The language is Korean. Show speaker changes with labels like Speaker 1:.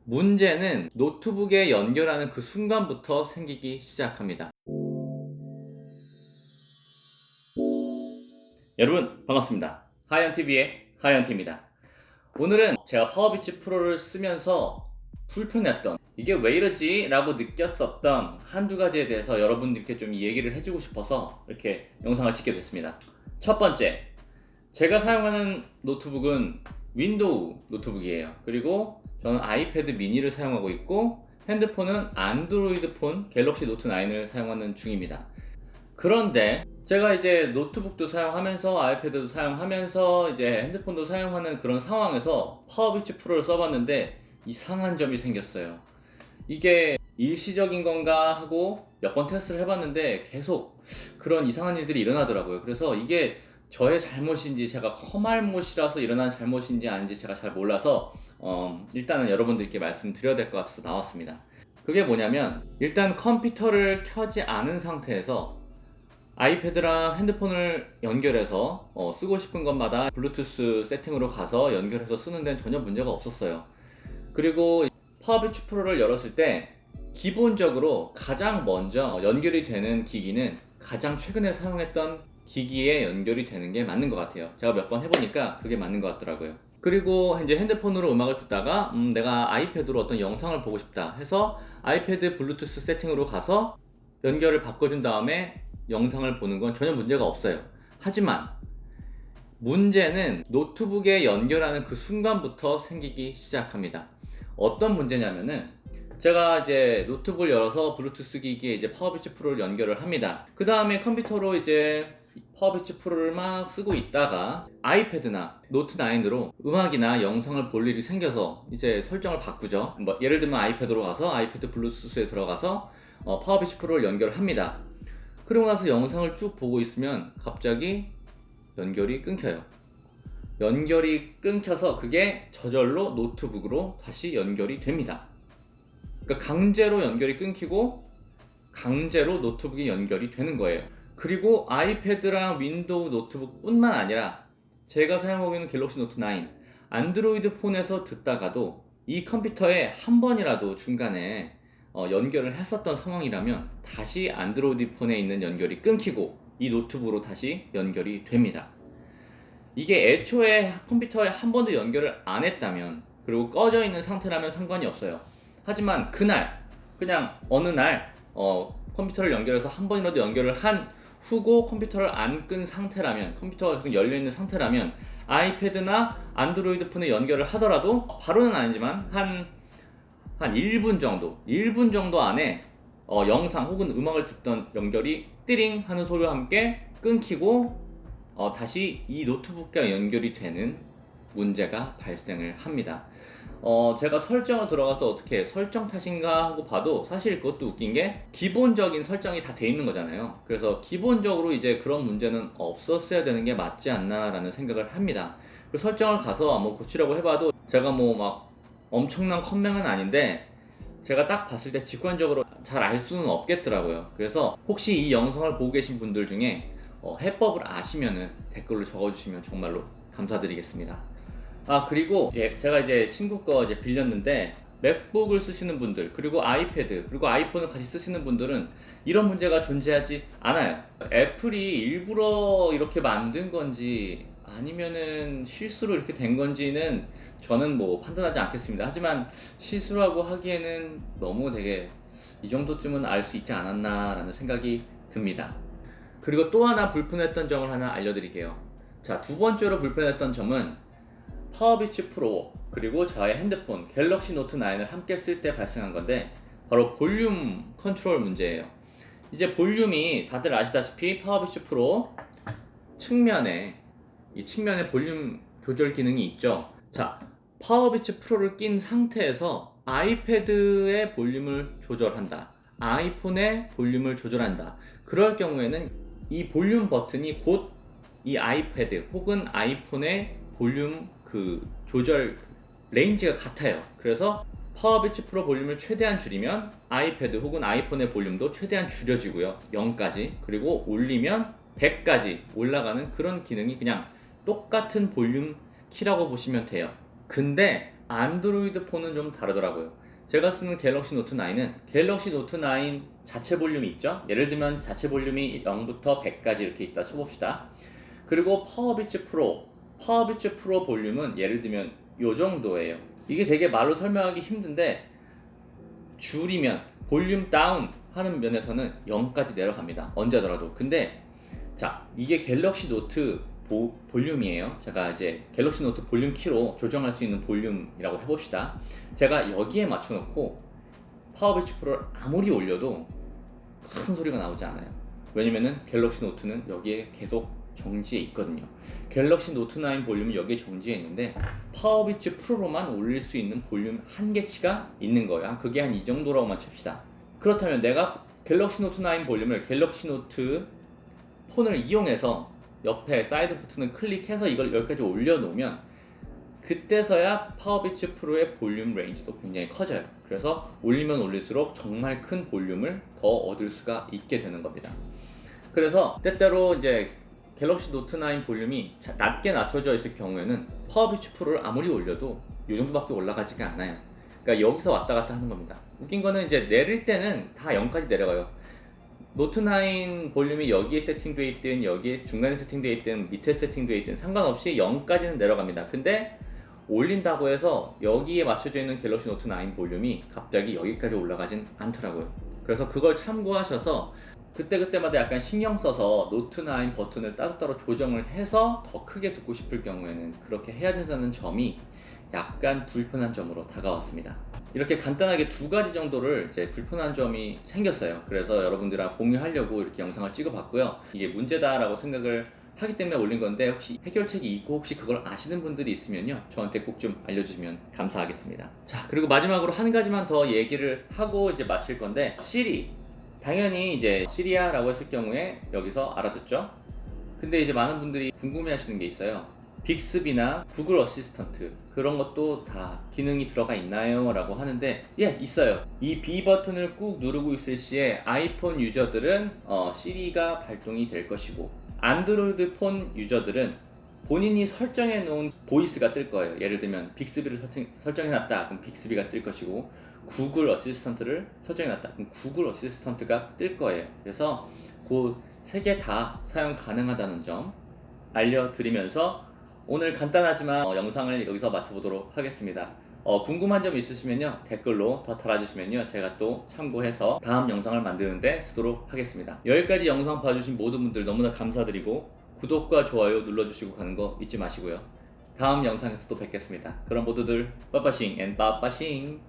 Speaker 1: 문제는 노트북에 연결하는 그 순간부터 생기기 시작합니다. 여러분 반갑습니다. 하이언TV의 하이언T입니다. 오늘은 제가 파워비치 프로를 쓰면서 불편했던, 이게 왜 이러지? 라고 느꼈었던 한두 가지에 대해서 여러분들께 좀 얘기를 해주고 싶어서 이렇게 영상을 찍게 됐습니다. 첫 번째, 제가 사용하는 노트북은 윈도우 노트북이에요. 그리고 저는 아이패드 미니를 사용하고 있고, 핸드폰은 안드로이드 폰 갤럭시 노트 9을 사용하는 중입니다. 그런데 제가 이제 노트북도 사용하면서 아이패드도 사용하면서 이제 핸드폰도 사용하는 그런 상황에서 파워비치 프로를 써봤는데 이상한 점이 생겼어요. 이게 일시적인 건가 하고 몇 번 테스트를 해봤는데 계속 그런 이상한 일들이 일어나더라고요. 그래서 이게 저의 잘못인지, 제가 허말못이라서 일어난 잘못인지 아닌지 제가 잘 몰라서 일단은 여러분들께 말씀드려야 될 것 같아서 나왔습니다. 그게 뭐냐면, 일단 컴퓨터를 켜지 않은 상태에서 아이패드랑 핸드폰을 연결해서 쓰고 싶은 것마다 블루투스 세팅으로 가서 연결해서 쓰는 데는 전혀 문제가 없었어요. 그리고 파워비치 프로를 열었을 때 기본적으로 가장 먼저 연결이 되는 기기는 가장 최근에 사용했던 기기에 연결이 되는 게 맞는 것 같아요. 제가 몇 번 해보니까 그게 맞는 것 같더라고요. 그리고 이제 핸드폰으로 음악을 듣다가 내가 아이패드로 어떤 영상을 보고 싶다 해서 아이패드 블루투스 세팅으로 가서 연결을 바꿔준 다음에 영상을 보는 건 전혀 문제가 없어요. 하지만 문제는 노트북에 연결하는 그 순간부터 생기기 시작합니다. 어떤 문제냐면은, 제가 이제 노트북을 열어서 블루투스 기기에 이제 파워비치 프로를 연결을 합니다. 그 다음에 컴퓨터로 이제 파워비치 프로를 막 쓰고 있다가 아이패드나 노트 9으로 음악이나 영상을 볼 일이 생겨서 이제 설정을 바꾸죠. 뭐 예를 들면 아이패드로 가서 아이패드 블루투스에 들어가서 파워비치 프로를 연결을 합니다. 그러고 나서 영상을 쭉 보고 있으면 갑자기 연결이 끊겨요. 연결이 끊겨서 그게 저절로 노트북으로 다시 연결이 됩니다. 그러니까 강제로 연결이 끊기고 강제로 노트북이 연결이 되는 거예요. 그리고 아이패드랑 윈도우 노트북 뿐만 아니라 제가 사용하고 있는 갤럭시 노트 9 안드로이드 폰에서 듣다가도 이 컴퓨터에 한 번이라도 중간에 연결을 했었던 상황이라면 다시 안드로이드 폰에 있는 연결이 끊기고 이 노트북으로 다시 연결이 됩니다. 이게 애초에 컴퓨터에 한 번도 연결을 안 했다면, 그리고 꺼져 있는 상태라면 상관이 없어요. 하지만 그날, 그냥 어느 날 컴퓨터를 연결해서 한 번이라도 연결을 한 후고 컴퓨터를 안 끈 상태라면, 컴퓨터가 계속 열려있는 상태라면 아이패드나 안드로이드 폰에 연결을 하더라도 바로는 아니지만 한 1분 정도 안에 영상 혹은 음악을 듣던 연결이 띠링 하는 소리와 함께 끊기고 다시 이 노트북과 연결이 되는 문제가 발생을 합니다. 제가 설정을 들어가서 어떻게 설정 탓인가 하고 봐도 사실 그것도 웃긴 게 기본적인 설정이 다 돼 있는 거잖아요. 그래서 기본적으로 이제 그런 문제는 없었어야 되는 게 맞지 않나 라는 생각을 합니다. 그 설정을 가서 뭐 고치려고 해봐도 제가 뭐 막 엄청난 컴맹은 아닌데 제가 딱 봤을 때 직관적으로 잘 알 수는 없겠더라고요. 그래서 혹시 이 영상을 보고 계신 분들 중에 해법을 아시면은 댓글로 적어주시면 정말로 감사드리겠습니다. 그리고 제가 이제 친구 거 이제 빌렸는데, 맥북을 쓰시는 분들, 그리고 아이패드, 그리고 아이폰을 같이 쓰시는 분들은 이런 문제가 존재하지 않아요. 애플이 일부러 이렇게 만든 건지 아니면은 실수로 이렇게 된 건지는 저는 뭐 판단하지 않겠습니다. 하지만 실수라고 하기에는 너무 되게 이 정도쯤은 알 수 있지 않았나 라는 생각이 듭니다. 그리고 또 하나 불편했던 점을 하나 알려드릴게요. 자, 두 번째로 불편했던 점은 파워비치 프로 그리고 저의 핸드폰 갤럭시 노트 9을 함께 쓸 때 발생한 건데, 바로 볼륨 컨트롤 문제예요. 이제 볼륨이 다들 아시다시피 파워비치 프로 측면에 볼륨 조절 기능이 있죠. 자, 파워비치 프로를 낀 상태에서 아이패드의 볼륨을 조절한다, 아이폰의 볼륨을 조절한다. 그럴 경우에는 이 볼륨 버튼이 곧 이 아이패드 혹은 아이폰의 볼륨 조절 레인지가 같아요. 그래서 파워비치 프로 볼륨을 최대한 줄이면 아이패드 혹은 아이폰의 볼륨도 최대한 줄여지고요, 0까지. 그리고 올리면 100까지 올라가는 그런 기능이 그냥 똑같은 볼륨 키라고 보시면 돼요. 근데 안드로이드 폰은 좀 다르더라고요. 제가 쓰는 갤럭시 노트 9은 갤럭시 노트 9 자체 볼륨이 있죠. 예를 들면 자체 볼륨이 0부터 100까지 이렇게 있다 쳐봅시다. 그리고 파워비치 프로 볼륨은 예를 들면 요 정도예요. 이게 되게 말로 설명하기 힘든데 줄이면 볼륨 다운 하는 면에서는 0까지 내려갑니다. 언제 하더라도. 근데 자, 이게 갤럭시 노트 볼륨이에요. 제가 이제 갤럭시 노트 볼륨 키로 조정할 수 있는 볼륨이라고 해봅시다. 제가 여기에 맞춰놓고 파워비치 프로를 아무리 올려도 큰 소리가 나오지 않아요. 왜냐면은 갤럭시 노트는 여기에 계속 정지해 있거든요. 갤럭시 노트 9 볼륨은 여기에 정지해 있는데 파워비치 프로로만 올릴 수 있는 볼륨 한계치가 있는 거야. 그게 한 이 정도라고만 칩시다. 그렇다면 내가 갤럭시 노트 9 볼륨을 갤럭시 노트 폰을 이용해서 옆에 사이드 버튼을 클릭해서 이걸 여기까지 올려놓으면 그때서야 파워비치 프로의 볼륨 레인지도 굉장히 커져요. 그래서 올리면 올릴수록 정말 큰 볼륨을 더 얻을 수가 있게 되는 겁니다. 그래서 때때로 이제 갤럭시 노트 9 볼륨이 낮게 낮춰져 있을 경우에는 파워비치 프로를 아무리 올려도 이 정도밖에 올라가지가 않아요. 그러니까 여기서 왔다 갔다 하는 겁니다. 웃긴 거는 이제 내릴 때는 다 0까지 내려가요. 노트 9 볼륨이 여기에 세팅되어 있든 여기에 중간에 세팅되어 있든 밑에 세팅되어 있든 상관없이 0까지는 내려갑니다. 근데 올린다고 해서 여기에 맞춰져 있는 갤럭시 노트 9 볼륨이 갑자기 여기까지 올라가진 않더라고요. 그래서 그걸 참고하셔서 그때그때마다 약간 신경 써서 노트 9 버튼을 따로따로 조정을 해서 더 크게 듣고 싶을 경우에는 그렇게 해야 된다는 점이 약간 불편한 점으로 다가왔습니다. 이렇게 간단하게 두 가지 정도를 이제 불편한 점이 생겼어요. 그래서 여러분들이랑 공유하려고 이렇게 영상을 찍어봤고요. 이게 문제다라고 생각을 하기 때문에 올린 건데 혹시 해결책이 있고 혹시 그걸 아시는 분들이 있으면요 저한테 꼭 좀 알려주시면 감사하겠습니다. 자, 그리고 마지막으로 한 가지만 더 얘기를 하고 이제 마칠 건데 시리, 당연히 이제 시리아라고 했을 경우에 여기서 알아듣죠. 근데 이제 많은 분들이 궁금해 하시는 게 있어요. 빅스비나 구글 어시스턴트 그런 것도 다 기능이 들어가 있나요? 라고 하는데 예, 있어요. 이 B 버튼을 꾹 누르고 있을 시에 아이폰 유저들은 시리가 발동이 될 것이고 안드로이드 폰 유저들은 본인이 설정해 놓은 보이스가 뜰 거예요. 예를 들면 빅스비를 설정해 놨다 그럼 빅스비가 뜰 것이고 구글 어시스턴트를 설정해 놨다 그럼 구글 어시스턴트가 뜰 거예요. 그래서 그 세 개 다 사용 가능하다는 점 알려드리면서 오늘 간단하지만 영상을 여기서 마쳐보도록 하겠습니다. 궁금한 점 있으시면요 댓글로 더 달아주시면요 제가 또 참고해서 다음 영상을 만드는데 쓰도록 하겠습니다. 여기까지 영상 봐주신 모든 분들 너무나 감사드리고 구독과 좋아요 눌러주시고 가는 거 잊지 마시고요. 다음 영상에서 또 뵙겠습니다. 그럼 모두들 빠빠싱 앤 빠빠싱.